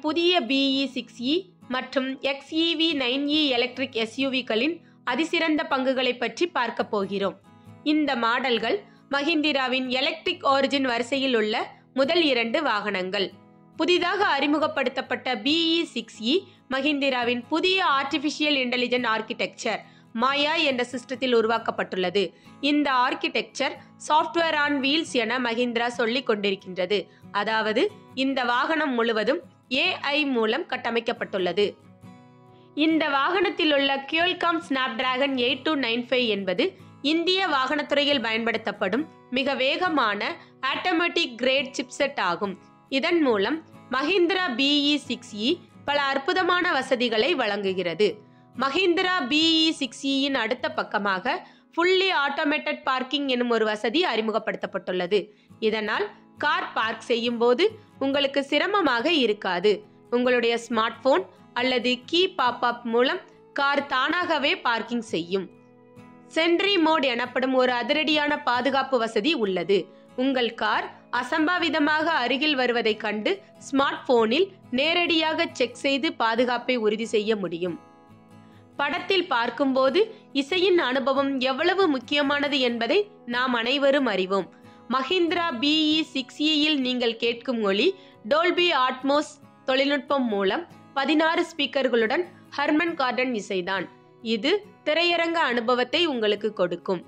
புதிய BE6E மற்றும் XEV9E electric SUV-களின் அதிசிறந்த பங்குகளை பற்றி பார்க்க போகிறோம். இந்த மாடல்கள் மஹிந்திராவின் எலக்ட்ரிக் ஆரிஜின் வரிசையில் உள்ள முதல் 2 வாகனங்கள். புதிதாக அறிமுகப்படுத்தப்பட்ட BE6E மஹிந்திராவின் புதிய ஆர்டிபிஷியல் இன்டெலிஜென்ட் ஆர்கிடெக்சர் மாயா என்ற சிஸ்டத்தில் உருவாக்கப்பட்டுள்ளது. இந்த ஆர்கிடெக்சர் சாஃப்ட்வேர் ஆன் வீல்ஸ் என மஹிந்திரா சொல்லிக் கொண்டிருக்கின்றது. அதாவது இந்த வாகனம் முழுவதும் AI மூலம் கட்டமைக்கப்பட்டுள்ளது. இந்த வாகனத்தில் உள்ள குயல்காம் ஸ்னாப்டிராகன் 8295 என்பது இந்திய வாகனத்துறையில் பயன்படுத்தப்படும் மிக வேகமான ஆட்டோமேட்டிக் கிரேட் சிப்செட் ஆகும். இதன் மூலம் மஹிந்திரா BE6E பல அற்புதமான வசதிகளை வழங்குகிறது. மஹிந்திரா BE6E-யின் அடுத்த பக்கமாக ஃபுல்லி ஆட்டோமேட்டட் பார்க்கிங் எனும் ஒரு வசதி அறிமுகப்படுத்தப்பட்டுள்ளது. இதனால் கார் பார்க் செய்யும் போது உங்களுக்கு சிரமமாக இருக்காது. உங்களுடைய ஸ்மார்ட் போன் அல்லது கீ பாப்அப் மூலம் கார் தானாகவே பார்க்கிங் செய்யும். சென்ட்ரி மோட் எனப்படும் ஒரு அதிரடியான பாதுகாப்பு வசதி உள்ளது. உங்கள் கார் அசம்பாவிதமாக அருகில் வருவதை கண்டு ஸ்மார்ட் போனில் நேரடியாக செக் செய்து பாதுகாப்பை உறுதி செய்ய முடியும். படத்தில் பார்க்கும்போது இசையின் அனுபவம் எவ்வளவு முக்கியமானது என்பதை நாம் அனைவரும் அறிவோம். மஹிந்திரா BE6E-யில் நீங்கள் கேட்கும் ஒலி டோல்பி ஆட்மோஸ் தொழில்நுட்பம் மூலம் 16 ஸ்பீக்கர்களுடன் ஹர்மன் கார்டன் இசைதான். இது திரையரங்க அனுபவத்தை உங்களுக்கு கொடுக்கும்.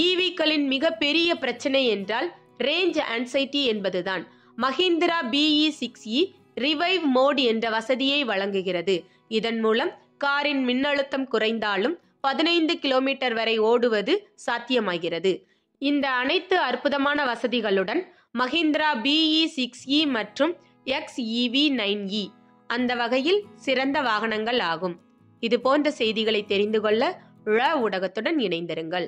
EV-க்களின் மிக பெரிய பிரச்சனை என்றால் ரேஞ்ச் ஆன்சைட்டி என்பதுதான். மஹிந்திரா BE6E ரிவைவ் மோட் என்ற வசதியை வழங்குகிறது. இதன் மூலம் காரின் மின்னழுத்தம் குறைந்தாலும் 15 கிலோமீட்டர் வரை ஓடுவது சாத்தியமாகிறது. இந்த அனைத்து அற்புதமான வசதிகளுடன் மஹிந்திரா BE6E மற்றும் XEV9E அந்த வகையில் சிறந்த வாகனங்கள் ஆகும். இது போன்ற செய்திகளை தெரிந்து கொள்ள ஊடகத்துடன் இணைந்திருங்கள்.